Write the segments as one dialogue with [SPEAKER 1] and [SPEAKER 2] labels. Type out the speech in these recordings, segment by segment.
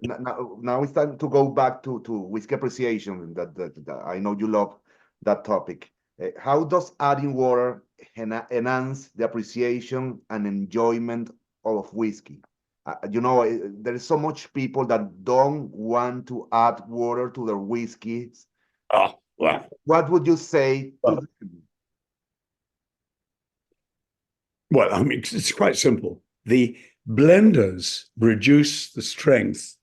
[SPEAKER 1] now it's time to go back to whiskey appreciation. That I know you love that topic. How does adding water enhance the appreciation and enjoyment of whiskey? There is so much people that don't want to add water to their whiskeys.
[SPEAKER 2] Oh, well.
[SPEAKER 1] What would you say to them?
[SPEAKER 2] Well, I mean, it's quite simple. The blenders reduce the strength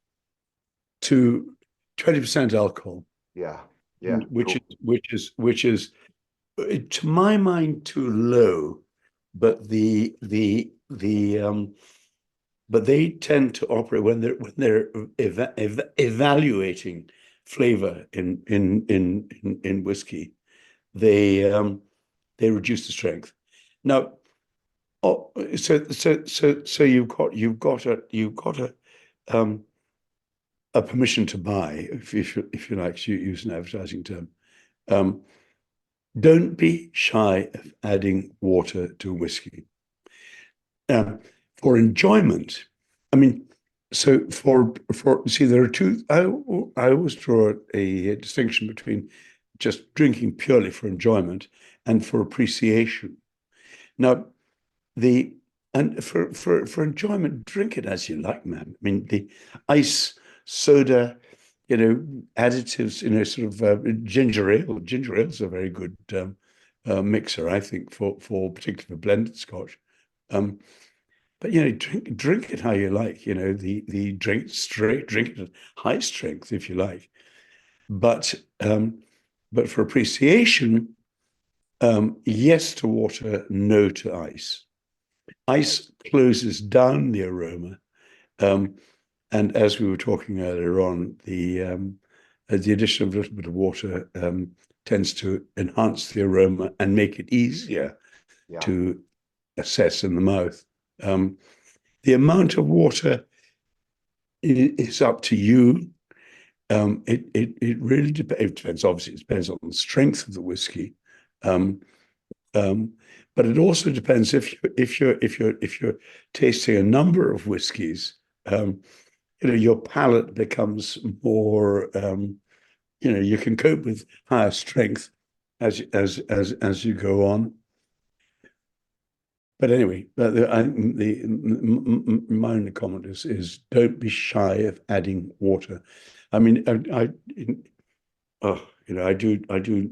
[SPEAKER 2] to 20% alcohol.
[SPEAKER 1] Yeah,
[SPEAKER 2] which is to my mind too low, but but they tend to operate when they're evaluating flavor in whiskey. They reduce the strength. Now, so you've got a permission to buy, if you like to use an advertising term. Don't be shy of adding water to whiskey. For enjoyment, I mean, so see, there are two. I always draw a distinction between just drinking purely for enjoyment and for appreciation. Now, for enjoyment, drink it as you like, man. I mean, the ice, soda, additives, sort of ginger ale. Ginger ale is a very good mixer, I think, for particularly for blended Scotch. But drink it how you like. The drink straight, drink it at high strength if you like. But for appreciation, yes to water, no to ice. Ice closes down the aroma, and as we were talking earlier on, the addition of a little bit of water tends to enhance the aroma and make it easier to assess in the mouth. The amount of water is up to you. It really depends. It depends. Obviously, it depends on the strength of the whiskey. But it also depends if you're tasting a number of whiskies, your palate becomes more, you can cope with higher strength as you go on. But anyway, my only comment is don't be shy of adding water. I mean, I do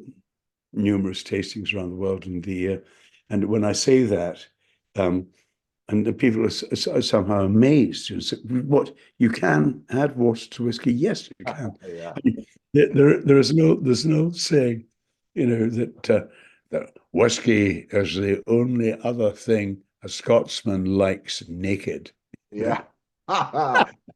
[SPEAKER 2] numerous tastings around the world, and when I say that, and the people are somehow amazed. What, you can add water to whiskey? Yes, you can.
[SPEAKER 1] Yeah.
[SPEAKER 2] I mean, there's no saying, that whiskey is the only other thing a Scotsman likes naked.
[SPEAKER 1] Yeah.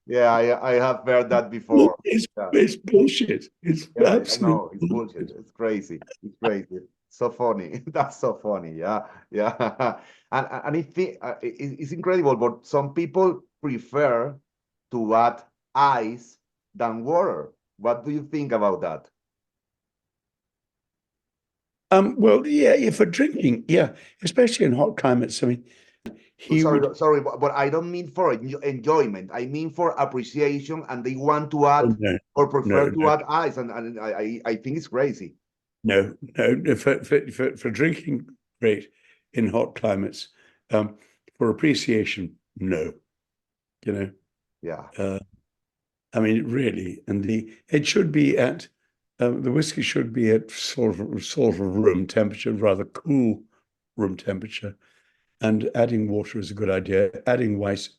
[SPEAKER 1] Yeah, I have heard that before.
[SPEAKER 2] It's bullshit. It's
[SPEAKER 1] I
[SPEAKER 2] absolute
[SPEAKER 1] know, it's bullshit. It's crazy. It's crazy. So funny. That's so funny. Yeah, yeah. And it's incredible, but some people prefer to add ice than water. What do you think about that?
[SPEAKER 2] Well, yeah, for drinking, yeah, especially in hot climates. I mean,
[SPEAKER 1] Sorry, but I don't mean for enjoyment. I mean for appreciation, and they want to add or prefer to add ice, and I think it's crazy.
[SPEAKER 2] No, for drinking, great in hot climates. For appreciation, no.
[SPEAKER 1] Yeah.
[SPEAKER 2] I mean, really, and it should be at the whiskey should be at sort of room temperature, rather cool room temperature. And adding water is a good idea. Adding ice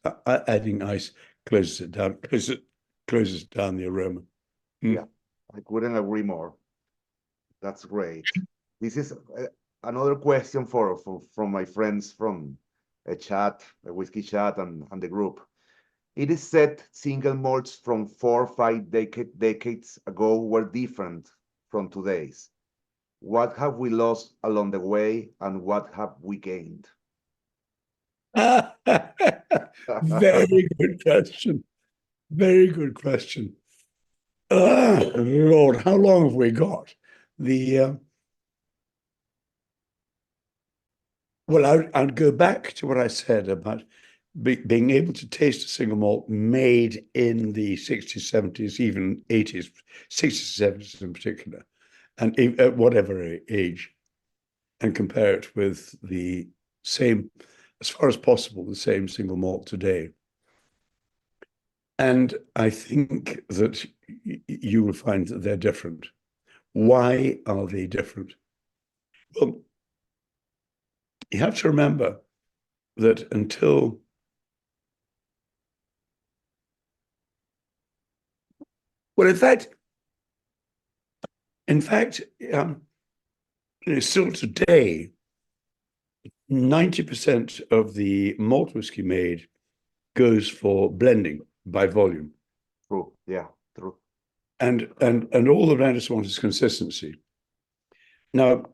[SPEAKER 2] closes it down, closes down the aroma.
[SPEAKER 1] Yeah, I couldn't agree more. That's great. This is another question from my friends from a whiskey chat, and the group. It is said single malts from 4 or 5 decades ago were different from today's. What have we lost along the way, and what have we gained?
[SPEAKER 2] Very good question. Very good question. Lord, how long have we got? Well, I'd go back to what I said about being able to taste a single malt made in the 60s, 70s, even 80s, 60s, 70s in particular, and at whatever age, and compare it with the same, as far as possible, the same single malt today. And I think that you will find that they're different. Why are they different? Well, you have to remember that until well, in fact, still today, 90% of the malt whiskey made goes for blending by volume.
[SPEAKER 1] True. Yeah, true.
[SPEAKER 2] And all the blenders want is consistency. Now,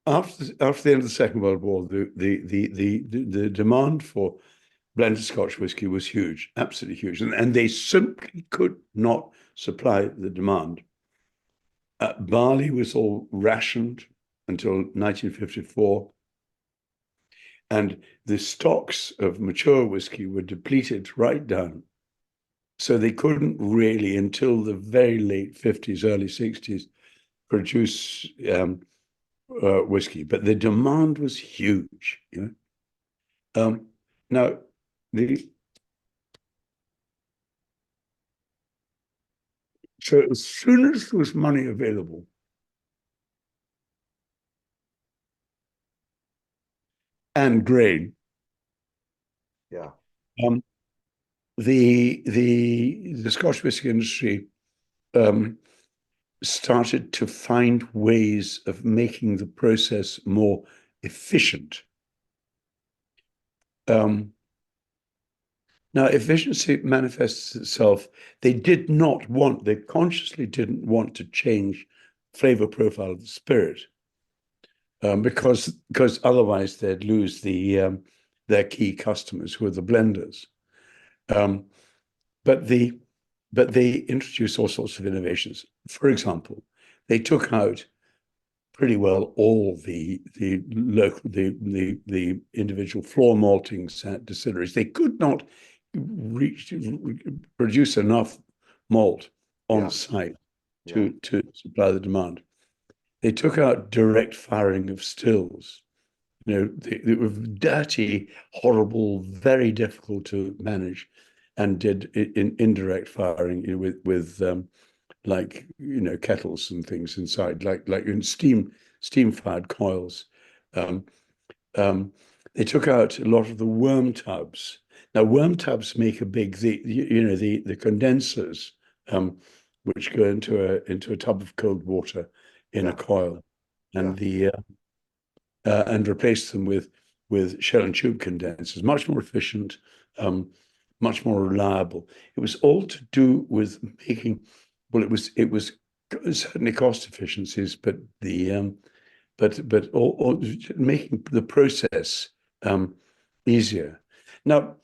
[SPEAKER 2] after the end of the Second World War, the demand for blended Scotch whiskey was huge, absolutely huge, and they simply could not supply the demand. Barley was all rationed until 1954, and the stocks of mature whiskey were depleted right down. So they couldn't really, until the very late 50s, early 60s, produce whiskey. But the demand was huge. You know? Now, so as soon as there was money available, and grain,
[SPEAKER 1] Yeah.
[SPEAKER 2] The Scotch whisky industry started to find ways of making the process more efficient. Now, efficiency manifests itself. They consciously didn't want to change flavor profile of the spirit, because otherwise they'd lose their key customers, who are the blenders. But they introduced all sorts of innovations. For example, they took out pretty well all the individual floor malting distilleries. They could not produce enough malt on site to supply the demand. They took out direct firing of stills. You know, they were dirty, horrible, very difficult to manage, and did indirect firing, you know, with like, you know, kettles and things inside, like in steam fired coils. They took out a lot of the worm tubs. Now, worm tubs make a big, the condensers, which go into a tub of cold water in a coil, and and replace them with shell and tube condensers, much more efficient, much more reliable. It was all to do with making, well, it was certainly cost efficiencies, but all making the process easier. Now,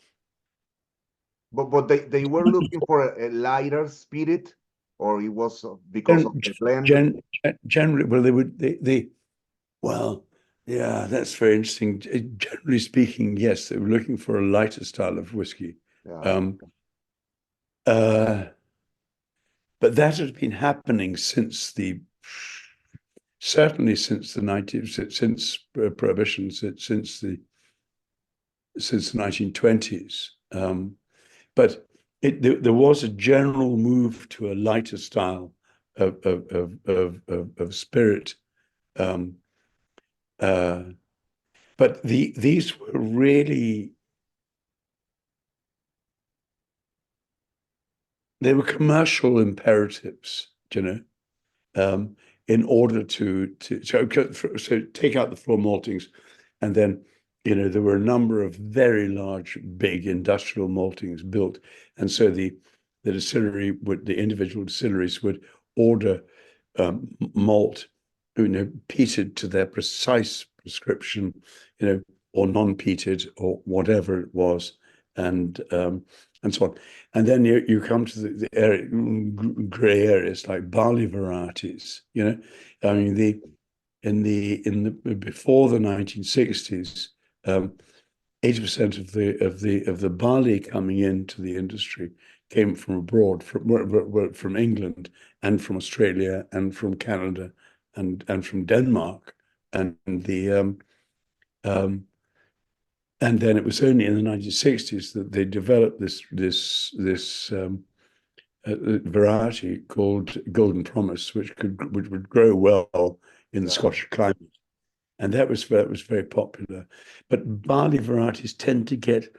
[SPEAKER 1] but they were looking for a lighter spirit, or it was because of the blend?
[SPEAKER 2] Generally, well, well, yeah, that's very interesting. Generally speaking, yes, they were looking for a lighter style of whiskey.
[SPEAKER 1] Yeah.
[SPEAKER 2] But that has been happening certainly since the 90s, since prohibition, since the 1920s. But there was a general move to a lighter style of spirit. But these were really, they were commercial imperatives, you know, in order to take out the floor maltings, and then, you know, there were a number of very large, big industrial maltings built, and so the individual distilleries would order malt, you know, peated to their precise prescription, you know, or non-peated or whatever it was, and so on. And then you come to the gray areas like barley varieties. You know, I mean, before the 1960s, 80% of the barley coming into the industry came from abroad, from England and from Australia and from Canada and from Denmark, and and then it was only in the 1960s that they developed this variety called Golden Promise, which would grow well in the Scottish climate, and that was very popular. But barley varieties tend to get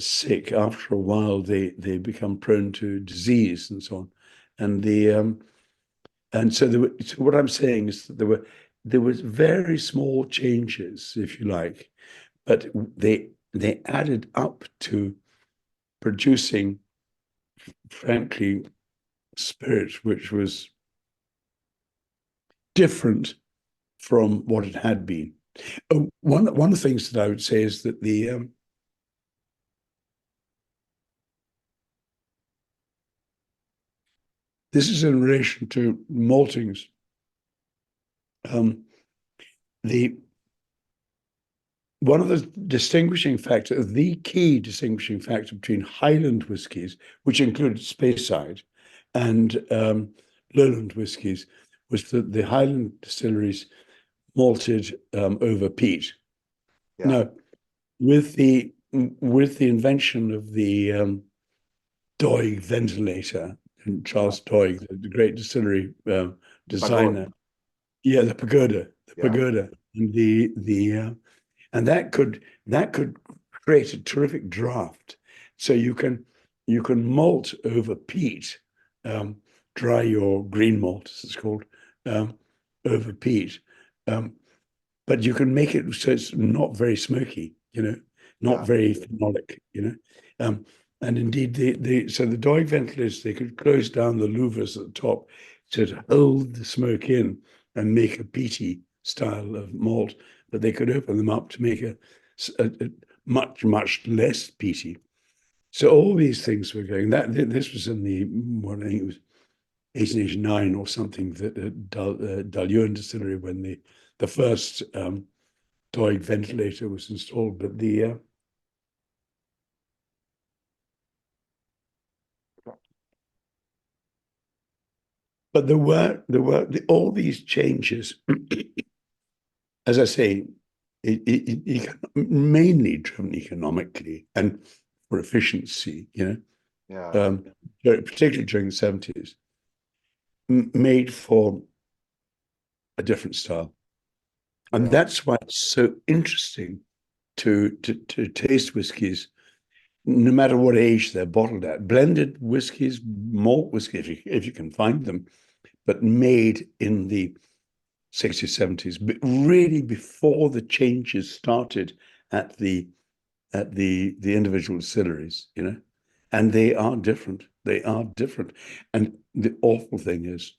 [SPEAKER 2] sick after a while. They become prone to disease and so on, and so what I'm saying is that there was very small changes, if you like, but they added up to producing, frankly, spirit which was different from what it had been. One of the things that I would say is that this is in relation to maltings. One of the distinguishing factors, the key distinguishing factor between Highland whiskies, which included Speyside, and Lowland whiskies, was that the Highland distilleries malted over peat.
[SPEAKER 1] Yeah.
[SPEAKER 2] Now, with the invention of the Doig ventilator, and Charles Doig, the great distillery designer, the pagoda, and and that could create a terrific draft. So you can malt over peat, dry your green malt, as it's called, over peat, but you can make it so it's not very smoky, not very phenolic, and indeed so the Doig ventilators, they could close down the louvers at the top to hold the smoke in and make a peaty style of malt, but they could open them up to make a much less peaty. So all these things were going. This was in I think it was 1889 or something, that Dalhousie distillery, when the first Doig ventilator was installed. But there were all these changes, as I say, mainly driven economically and for efficiency, particularly during the 70s, made for a different style. And that's why it's so interesting to taste whiskies, no matter what age they're bottled at. Blended whiskies, malt whiskey, if you can find them, but made in the 60s, 70s, but really before the changes started at the individual distilleries, and they are different. They are different. And the awful thing is,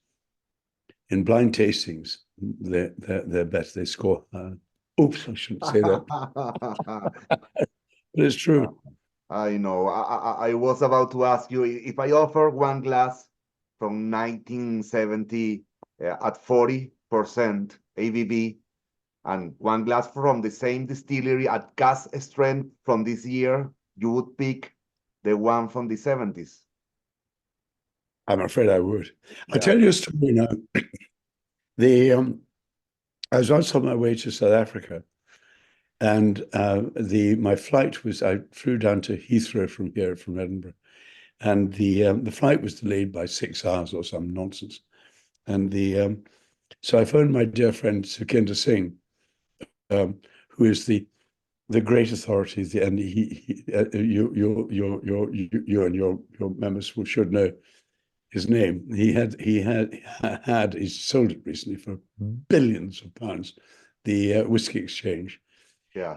[SPEAKER 2] in blind tastings, they're better. They score. Oops, I shouldn't say that. But it's true.
[SPEAKER 1] I know. I was about to ask you, if I offer one glass from 1970 at 40% ABV, and one glass from the same distillery at cask strength from this year, you would pick the one from the 70s.
[SPEAKER 2] I'm afraid I would. I'll tell you a story now. I was on my way to South Africa, and my flight was, I flew down to Heathrow from Edinburgh, and the flight was delayed by 6 hours or some nonsense. And so I phoned my dear friend Sukhinder Singh, who is the great authority, and you and your members should know his name. He's sold it recently for billions of pounds, the Whisky Exchange,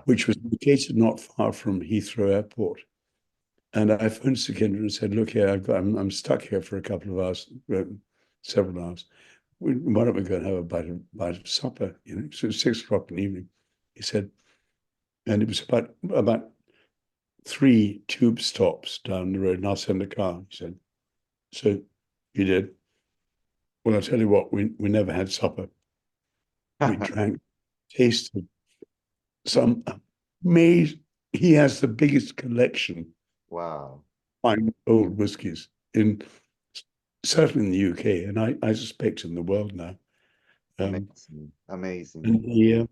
[SPEAKER 2] which was located not far from Heathrow Airport. And I phoned Sukhinder and said, "Look here, I'm stuck here for a couple of hours, several hours. Why don't we go and have a bite of supper? So 6 o'clock in the evening." He said, and it was about 3 tube stops down the road, and I'll send a car. He said, "So you did? Well, I'll tell you what, we never had supper. We drank, tasted some amazing, he has the biggest collection
[SPEAKER 1] Wow.
[SPEAKER 2] of fine old whiskies in certainly in the UK, and I suspect in the world now.
[SPEAKER 1] Amazing. Amazing.
[SPEAKER 2] And the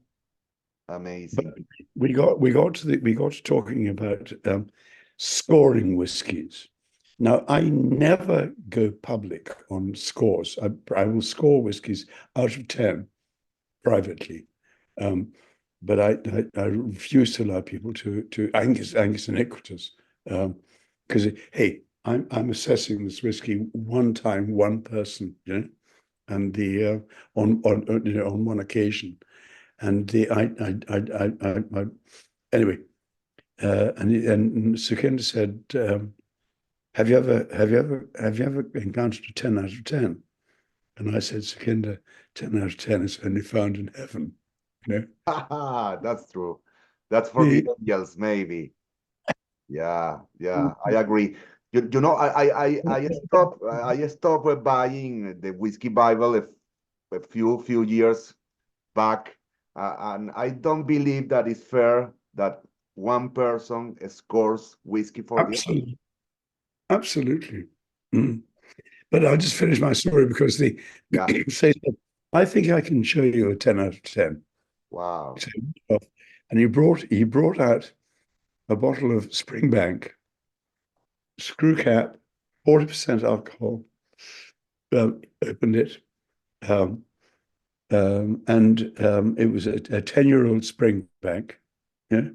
[SPEAKER 2] but
[SPEAKER 1] Amazing.
[SPEAKER 2] we got to talking about scoring whiskies. Now, I never go public on scores. I will score whiskies out of 10 privately. But I refuse to allow people to Angus and Equitas, because hey, I'm assessing this whiskey one time, one person, you know, and the on you know on one occasion, and the I anyway, and Sukhinder said, have you ever encountered a 10 out of 10? And I said, Sukhinder, 10 out of 10 is only found in heaven, you know.
[SPEAKER 1] That's true. That's for the
[SPEAKER 2] The
[SPEAKER 1] angels, maybe. Yeah, yeah, I agree. You know, I stopped buying the Whiskey Bible a few years back, and I don't believe that it's fair that one person scores whiskey for the other.
[SPEAKER 2] Absolutely, absolutely. Mm. But I'll just finish my story because the
[SPEAKER 1] Yeah,
[SPEAKER 2] say, I think I can show you a 10 out of 10.
[SPEAKER 1] wow.
[SPEAKER 2] So, and he brought out a bottle of Springbank, screw cap, 40% alcohol, opened it, um, and it was a 10-year-old Springbank, yeah,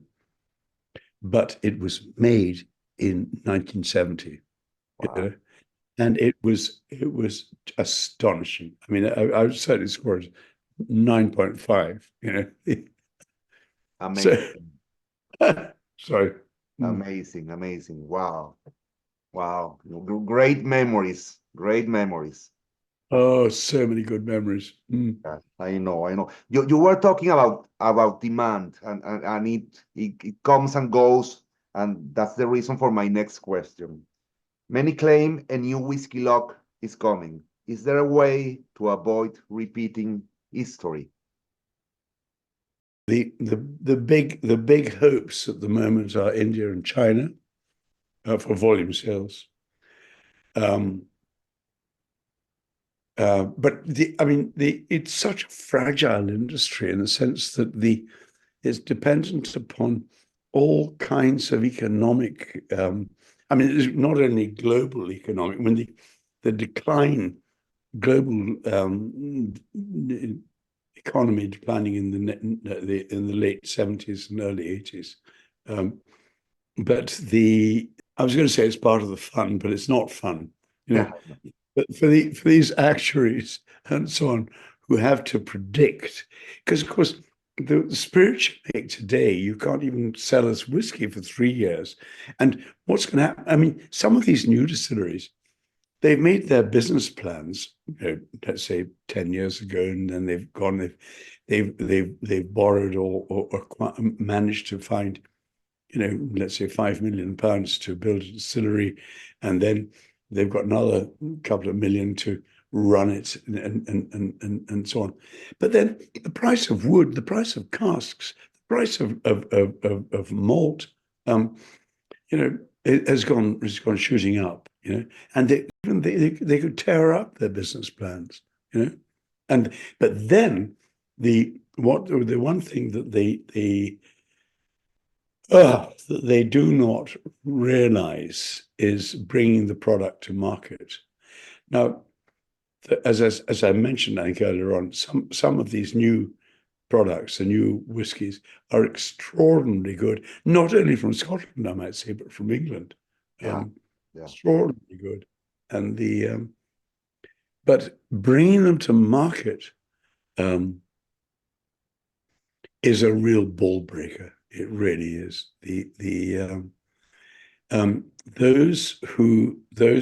[SPEAKER 2] but it was made in 1970, you
[SPEAKER 1] Wow.
[SPEAKER 2] know, and it was astonishing. I mean, I would certainly score it 9.5, you know. So,
[SPEAKER 1] Amazing.
[SPEAKER 2] sorry. Mm.
[SPEAKER 1] Amazing. Amazing. Wow. Wow. Great memories. Great memories.
[SPEAKER 2] Oh, so many good memories. Mm.
[SPEAKER 1] Yeah, I know, I know. You were talking about demand and it comes and goes, and that's the reason for my next question. Many claim a new whiskey lock is coming. Is there a way to avoid repeating history?
[SPEAKER 2] The big hopes at the moment are India and China for volume sales. But it's such a fragile industry in the sense that it's dependent upon all kinds of economic. It's not only global economic. When the decline, global economy declining in the late 70s and early 80s. But I was going to say it's part of the fun, but it's not fun, you know.
[SPEAKER 1] Yeah,
[SPEAKER 2] But for these actuaries and so on who have to predict, because of course the spirits you make today, you can't even sell as whiskey for 3 years. And what's going to happen? I mean, some of these new distilleries, they've made their business plans, let's say 10 years ago, and then they've borrowed or managed to find, let's say £5 million to build a distillery, and then they've got another couple of million to run it and so on. But then the price of wood, the price of casks, the price of malt, it has gone shooting up, and they could tear up their business plans, but then the one thing that they do not realize is bringing the product to market. Now, as I mentioned, I think earlier on, some of these new products, the new whiskies, are extraordinarily good, not only from Scotland, I might say, but from England.
[SPEAKER 1] yeah, yeah,
[SPEAKER 2] Extraordinarily good. And but bringing them to market is a real ball breaker. It really is. Those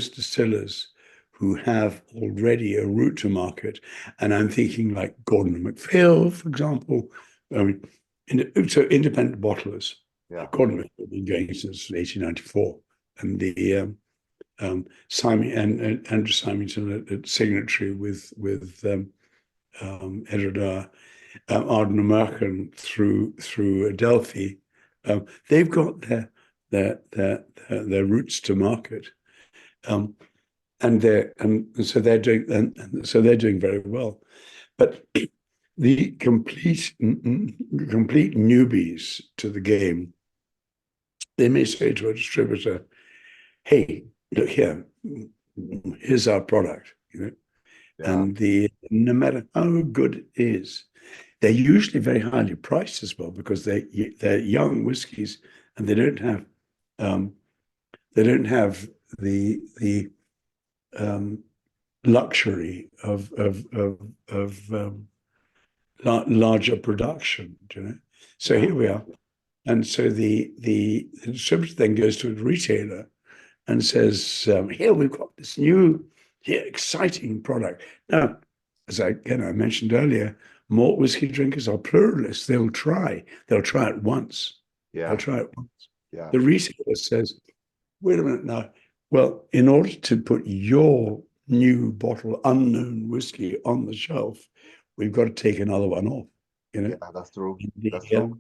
[SPEAKER 2] distillers who have already a route to market, and I'm thinking like Gordon and MacPhail, for example. So independent bottlers.
[SPEAKER 1] yeah,
[SPEAKER 2] Gordon and MacPhail have been going since 1894, and the Simon and Andrew Symington at Signatory with Edward Arden American through Adelphi, They've got their routes to market, and so they're doing very well. But the complete newbies to the game, they may say to a distributor, "Hey, look here, here's our product," and no matter how good it is, they're usually very highly priced as well, because they're young whiskies and they don't have the luxury of larger production, So here we are, and so the distributor then goes to a retailer and says, "Here we've got this new, exciting product." Now, as I mentioned earlier, malt whiskey drinkers are pluralists. They'll try it once.
[SPEAKER 1] Yeah.
[SPEAKER 2] They'll try it once.
[SPEAKER 1] Yeah.
[SPEAKER 2] The retailer says, "Wait a minute now. Well, in order to put your new bottle, unknown whiskey on the shelf, we've got to take another one off."
[SPEAKER 1] Yeah, that's true. That's
[SPEAKER 2] true.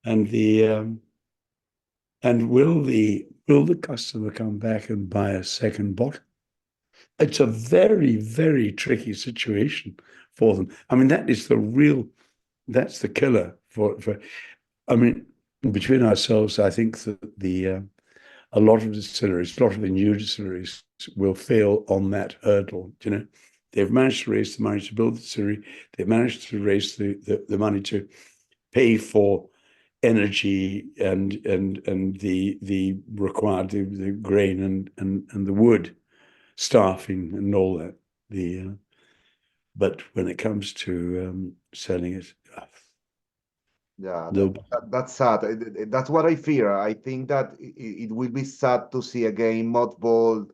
[SPEAKER 1] true.
[SPEAKER 2] And will the customer come back and buy a second bottle? It's a very, very tricky situation for them. I mean, that's the killer for. I mean, between ourselves, I think that a lot of the new distilleries will fail on that hurdle. They've managed to raise the money to build the distillery. They've managed to raise the money to pay for energy and the required the grain and the wood, staffing and all that. But when it comes to selling it,
[SPEAKER 1] Yeah,
[SPEAKER 2] no.
[SPEAKER 1] that's sad. That's what I fear. I think that it will be sad to see again mothballed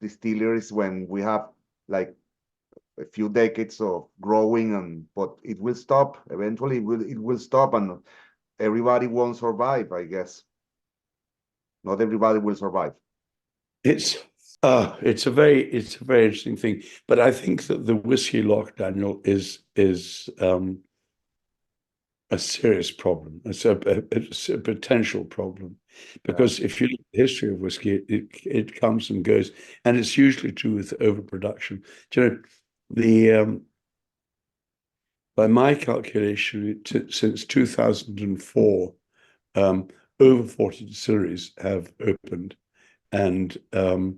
[SPEAKER 1] distilleries when we have like a few decades of growing, but it will stop. Eventually, it will stop, and everybody won't survive, I guess. Not everybody will survive.
[SPEAKER 2] It's a very interesting thing. But I think that the whiskey lock, Daniel, is a serious problem. It's a potential problem, because if you look at the history of whiskey, it comes and goes, and it's usually true with overproduction. By my calculation, since 2004, over 40 distilleries have opened, and a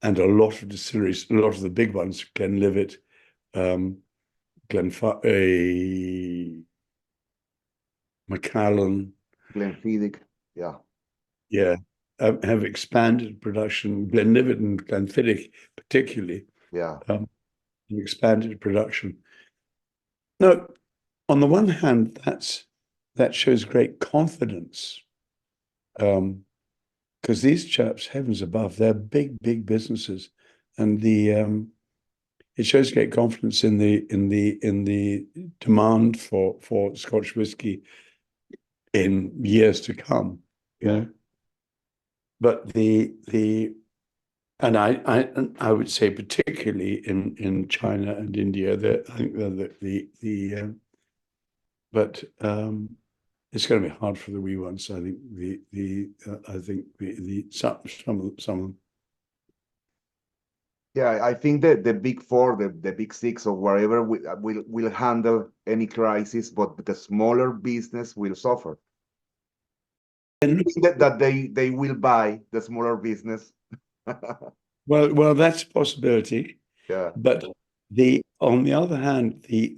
[SPEAKER 2] lot of distilleries, a lot of the big ones, Glenlivet, Macallan,
[SPEAKER 1] Glenfiddich,
[SPEAKER 2] have expanded production. Glenlivet and Glenfiddich, particularly, have expanded production. Now, on the one hand, that shows great confidence, because these chaps, heavens above, they're big businesses, and it shows great confidence in the demand for Scotch whiskey in years to come. But and I would say particularly in China and India, that I think but it's going to be hard for the wee ones. I think some of them.
[SPEAKER 1] Yeah, I think that the big four, the big six, or wherever will handle any crisis, but the smaller business will suffer. And that they will buy the smaller business.
[SPEAKER 2] Well, that's a possibility.
[SPEAKER 1] Yeah.
[SPEAKER 2] But on the other hand, the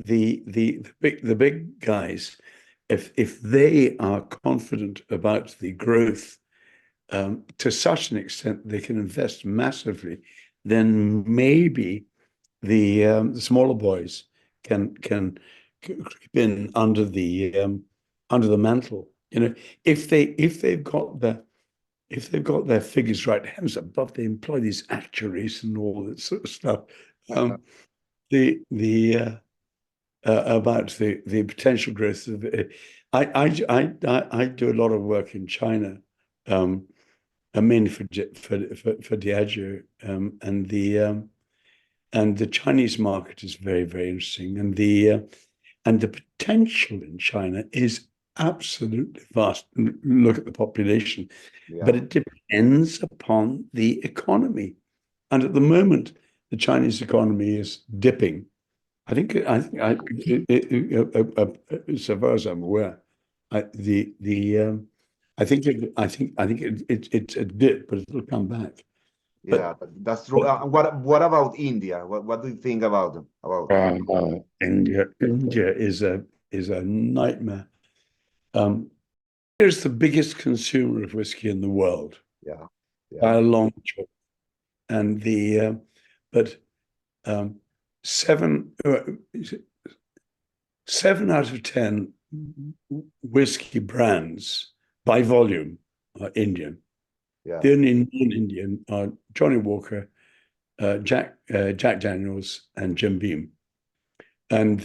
[SPEAKER 2] big guys, if they are confident about the growth, to such an extent they can invest massively, then maybe the smaller boys can creep in under the mantle. If they've got their figures right, hands above, they employ these actuaries and all that sort of stuff. About the potential growth of it. I do a lot of work in China, mainly for Diageo, and the Chinese market is very, very interesting, and And the potential in China is absolutely vast. Look at the population, but it depends upon the economy. And at the moment, the Chinese economy is dipping. So far as I'm aware, I think it's a dip, but it'll come back.
[SPEAKER 1] Yeah, that's true. What about India? What do you think about
[SPEAKER 2] India? India is a nightmare. Here's the biggest consumer of whiskey in the world.
[SPEAKER 1] Yeah,
[SPEAKER 2] By a long shot. And but seven out of 10 whiskey brands by volume are Indian.
[SPEAKER 1] Yeah.
[SPEAKER 2] The only non-Indian are Johnny Walker, Jack Daniels, and Jim Beam. And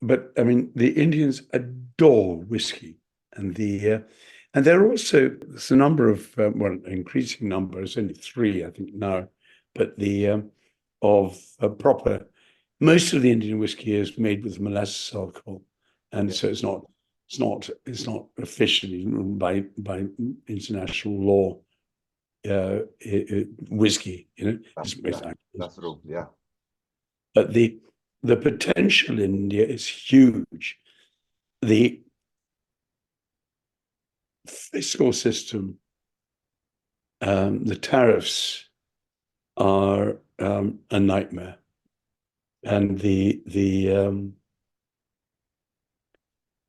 [SPEAKER 2] but I mean, the Indians adore whiskey, and they're also, there's a number of increasing numbers, only 3 I think now, but proper. Most of the Indian whiskey is made with molasses alcohol, and so it's not officially by international law whiskey.
[SPEAKER 1] That's true. Yeah.
[SPEAKER 2] But the potential in India is huge. The fiscal system, the tariffs are a nightmare, and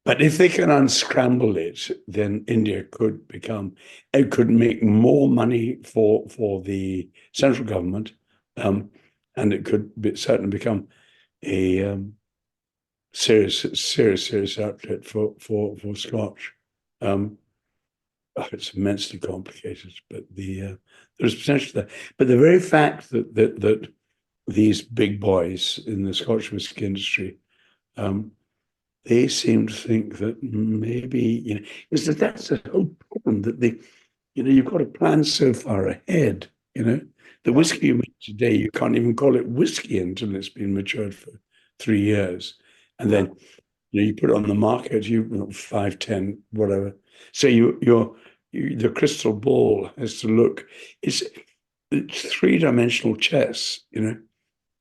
[SPEAKER 2] but if they can unscramble it, then India could make more money for the central government, and it could certainly become a serious outlet for Scotch. It's immensely complicated, but there's potential there. But the very fact that these big boys in the Scotch whisky industry, they seem to think that maybe, that's the whole problem, that you've got to plan so far ahead. The whiskey you make today, you can't even call it whiskey until it's been matured for 3 years, and then you put it on the market, 5, 10, whatever. So the crystal ball has to look. It's 3-dimensional chess, and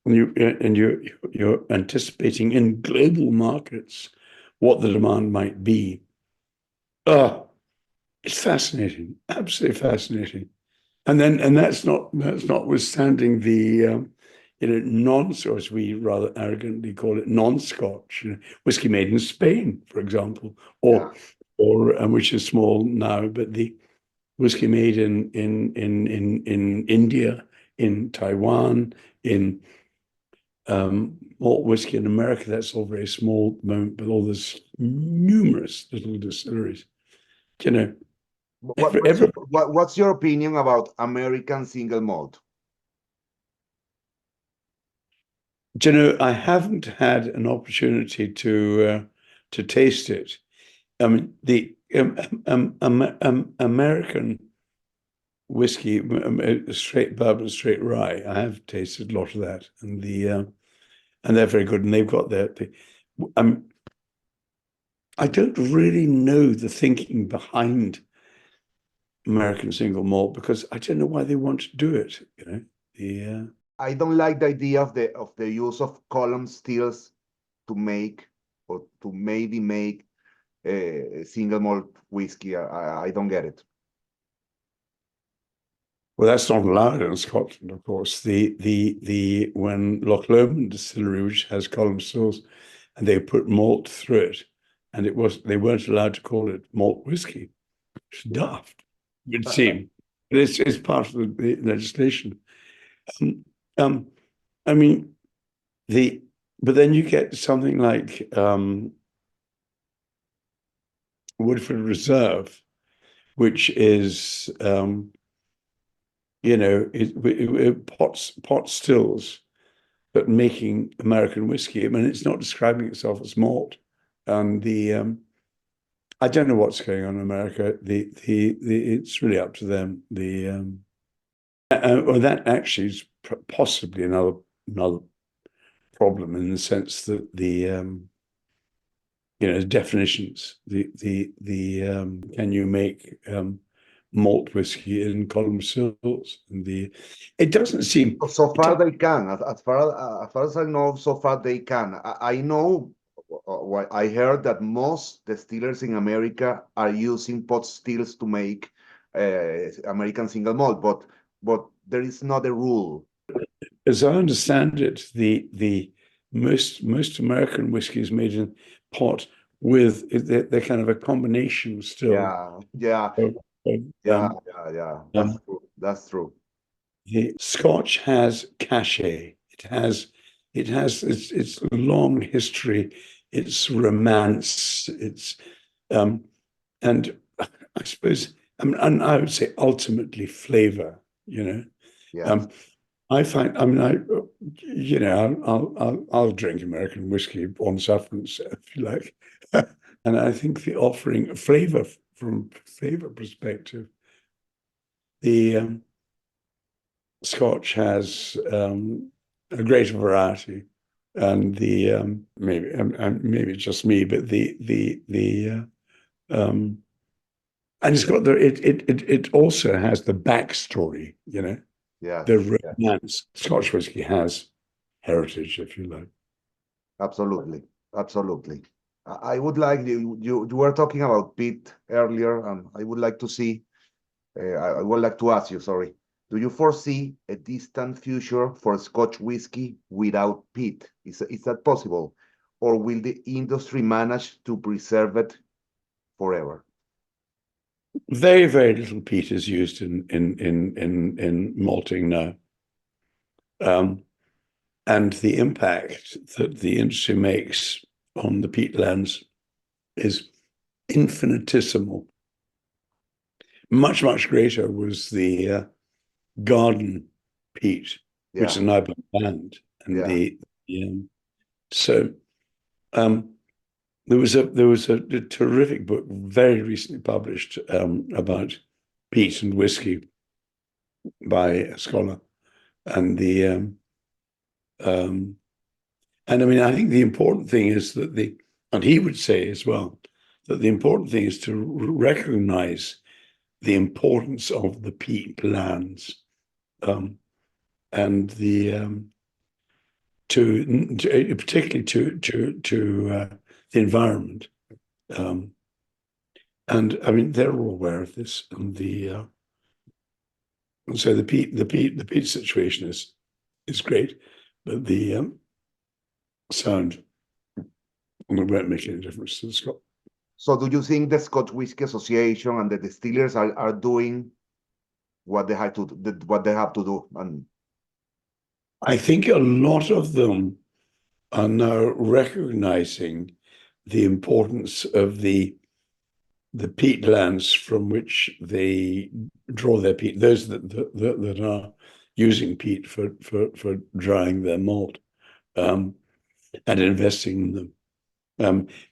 [SPEAKER 2] you're anticipating in global markets what the demand might be. It's fascinating, absolutely fascinating. And that's notwithstanding the as we rather arrogantly call it, non-Scotch, whiskey made in Spain, for example, or which is small now, but the whiskey made in India, in Taiwan, in malt whiskey in America, that's all very small at the moment, but all those numerous little distilleries.
[SPEAKER 1] What's your opinion about American single malt?
[SPEAKER 2] I haven't had an opportunity to taste it. I mean, the American whiskey, straight bourbon, straight rye, I have tasted a lot of that, and they're very good, and they've got I don't really know the thinking behind American single malt, because I don't know why they want to do it.
[SPEAKER 1] I don't like the idea of the use of column stills to make, or to maybe make single malt whiskey. I don't get it.
[SPEAKER 2] Well, that's not allowed in Scotland, of course. When Loch Lomond distillery, which has column stills, and they put malt through it, and they weren't allowed to call it malt whiskey. It's daft, it would seem. But it's part of the legislation. I mean, but then you get something like Woodford Reserve, which is pot stills, but making American whiskey. I mean, it's not describing itself as malt, and I don't know what's going on in America. It's really up to them. That actually is possibly another problem in the sense that definitions. Can you make malt whiskey in column sills? And it doesn't seem.
[SPEAKER 1] So far they can. As far as I know, so far they can. I know. I heard that most distillers in America are using pot stills to make American single malt, but there is not a rule.
[SPEAKER 2] As I understand it, the most American whiskey is made in pot with they're kind of a combination still.
[SPEAKER 1] Yeah. That's true. That's true.
[SPEAKER 2] The Scotch has cachet. It has its long history, its romance, and I suppose and I would say ultimately flavor.
[SPEAKER 1] Yeah.
[SPEAKER 2] I find, I'll drink American whiskey on sufferance if you like, and I think the offering flavor from flavor perspective, the Scotch has a greater variety, and maybe it's just me, but and it's got it also has the backstory,
[SPEAKER 1] Yeah.
[SPEAKER 2] the romance. Scotch whiskey has heritage, if you like.
[SPEAKER 1] Absolutely. Absolutely. I would like you were talking about Peat earlier, and I would like to see. I would like to ask you, sorry. Do you foresee a distant future for Scotch whiskey without peat? Is that possible? Or will the industry manage to preserve it forever?
[SPEAKER 2] Very, very little peat is used in malting now. And the impact that the industry makes on the peatlands is infinitesimal. Much, much greater was the garden peat, which is now been banned. And there was a terrific book very recently published about peat and whiskey by a scholar, and I mean, I think the important thing is that and he would say as well that the important thing is to recognize the importance of the peatlands, and particularly to the environment, and I mean they're all aware of this, and so the peat situation is great, but the sound won't make any difference to the Scot.
[SPEAKER 1] So do you think the Scotch Whisky Association and the distillers are doing what they have to do? And
[SPEAKER 2] I think a lot of them are now recognizing the importance of the peatlands from which they draw their peat, those that are using peat for drying their malt, and investing in them.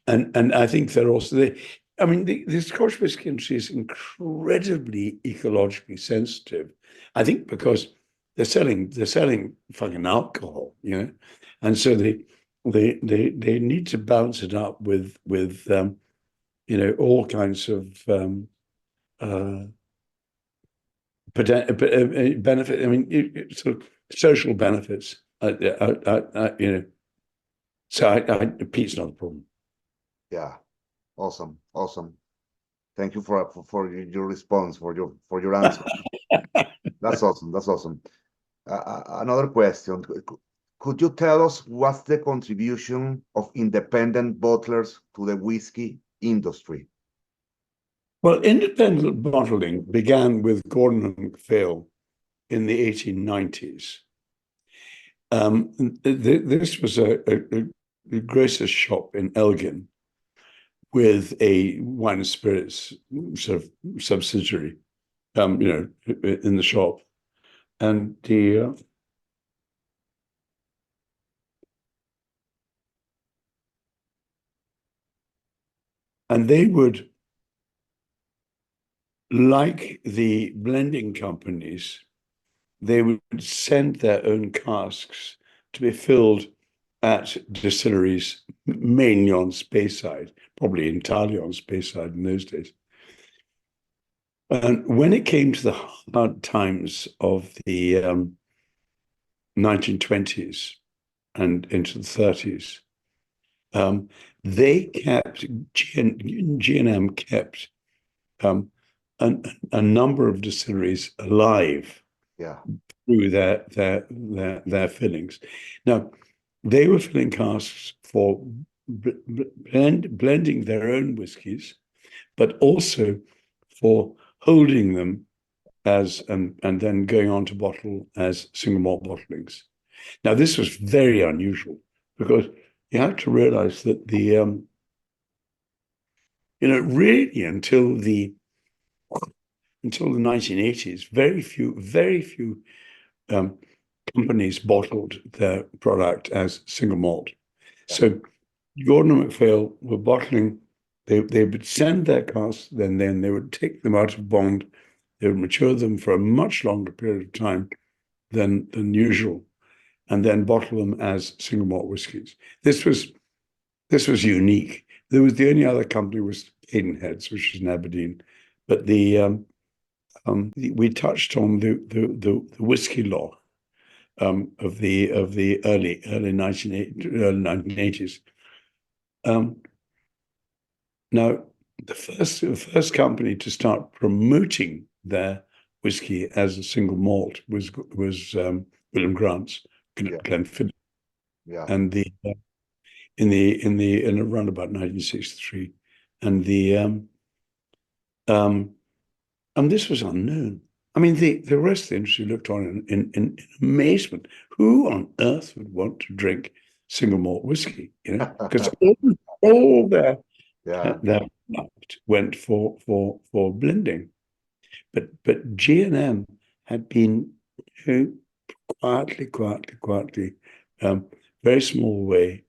[SPEAKER 2] And I think they're also the Scotch whisky industry is incredibly ecologically sensitive. I think because they're selling fucking alcohol, and so they need to balance it up with all kinds of benefit. I mean, sort of social benefits. So peat's not a problem.
[SPEAKER 1] yeah, awesome. Thank you for your response, for your answer. That's awesome. Another question. Could you tell us what's the contribution of independent bottlers to the whiskey industry?
[SPEAKER 2] Well, independent bottling began with Gordon and MacPhail in the 1890s. This was a grocer's shop in Elgin with a wine and spirits sort of subsidiary, in the shop, and they would, like the blending companies, they would send their own casks to be filled at distilleries, mainly on Speyside, probably entirely on Speyside in those days. And when it came to the hard times of the 1920s and into the 30s, they kept, G&M kept a number of distilleries alive through their fillings. Now, they were filling casks for blending their own whiskies, but also for holding them as and then going on to bottle as single malt bottlings. Now, this was very unusual because you have to realize that the really until the 1980s, very few companies bottled their product as single malt. So Gordon and MacPhail were bottling. They would send their casks, then they would take them out of bond. They would mature them for a much longer period of time than usual, and then bottle them as single malt whiskies. This was unique. There was the only other company was Cadenheads, which was in Aberdeen, but we touched on the whiskey law of the early 1980s. Now, the first company to start promoting their whiskey as a single malt was William Grant's Glenfiddich, and in around about 1963, and this was unknown. I mean, the rest of the industry looked on in amazement. Who on earth would want to drink single malt whiskey? Because all their product went for blending, but G&M had been quietly, very small way,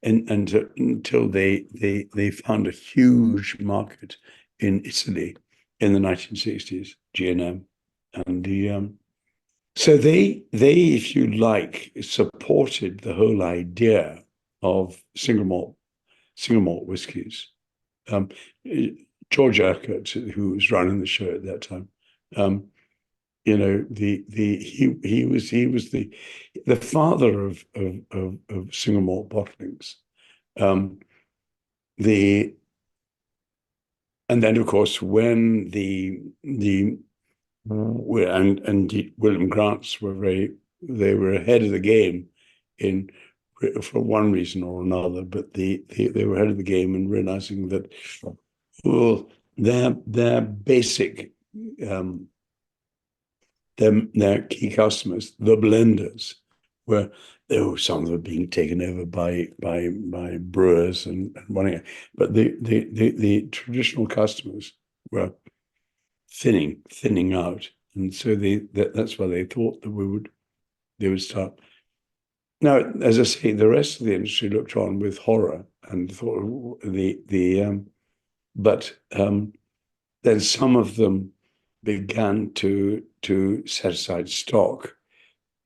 [SPEAKER 2] and until they found a huge market in Italy in the 1960s, G&M, and so they, if you like, supported the whole idea of single malt whiskies. George Urquhart, who was running the show at that time, he was the father of single malt bottlings. And then, of course, when William Grant's they were ahead of the game for one reason or another, but they were ahead of the game in realizing that their basic their key customers, the blenders, some of them were being taken over by brewers and wanting, but the traditional customers were thinning out, and so that's why they thought that they would start. Now, as I say, the rest of the industry looked on with horror and thought but then some of them began to set aside stock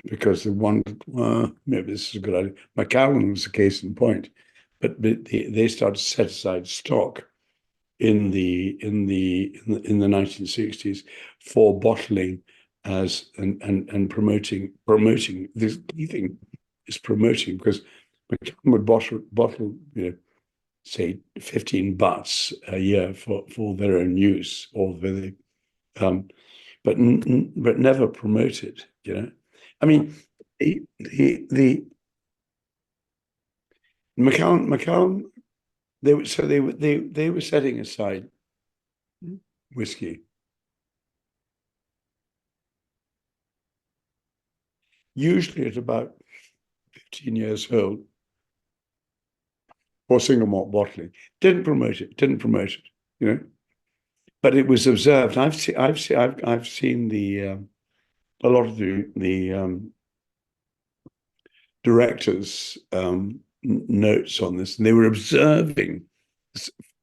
[SPEAKER 2] because they wondered, well, maybe this is a good idea. MacLean was the case in point, but they started to set aside stock in the 1960s for bottling as and promoting. This key thing is promoting, because MacLean would bottle say 15 butts a year for their own use, or but never promoted. I mean, the MacLean, they were setting aside whiskey usually at about 15 years old for single malt bottling. Didn't promote it, but it was observed. I've seen a lot of the directors' notes on this, and they were observing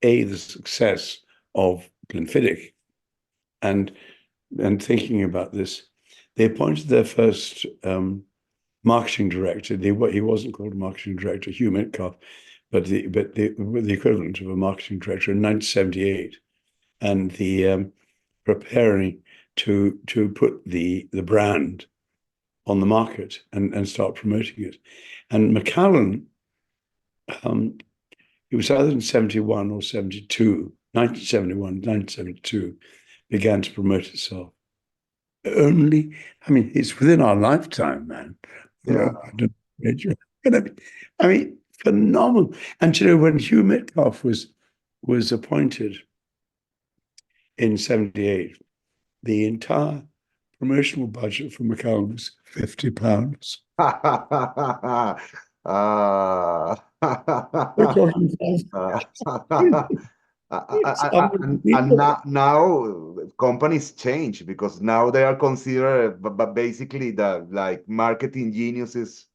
[SPEAKER 2] the success of Glenfiddich, and thinking about this. They appointed their first marketing director. He wasn't called a marketing director, Hugh Metcalf, but the equivalent of a marketing director in 1978, and the preparing to put the brand on the market and start promoting it. And Macallan, it was either in 71 or 72, 1971, 1972, began to promote itself. Only, I mean, it's within our lifetime, man.
[SPEAKER 1] Yeah.
[SPEAKER 2] I mean, phenomenal. And you know, when Hugh Metcalf was appointed in 78, the entire promotional budget for Macallan was £50. We're talking it's
[SPEAKER 1] and
[SPEAKER 2] unbelievable.
[SPEAKER 1] now companies change because now they are considered but basically the like marketing geniuses,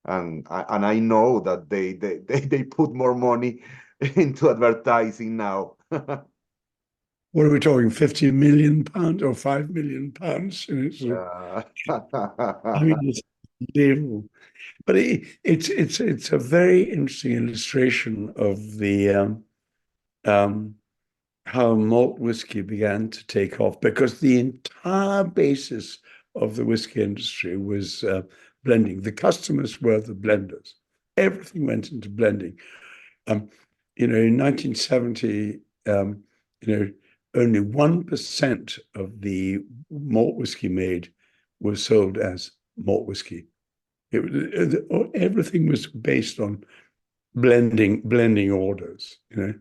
[SPEAKER 1] and I know that they put more money into advertising now.
[SPEAKER 2] What are we talking? £50 million or £5 million? I mean, it's unbelievable. But it's a very interesting illustration of the how malt whiskey began to take off, because the entire basis of the whiskey industry was blending. The customers were the blenders. Everything went into blending. You know, in 1970, you know, only 1% of the malt whiskey made was sold as malt whiskey. Everything was based on blending orders, you know.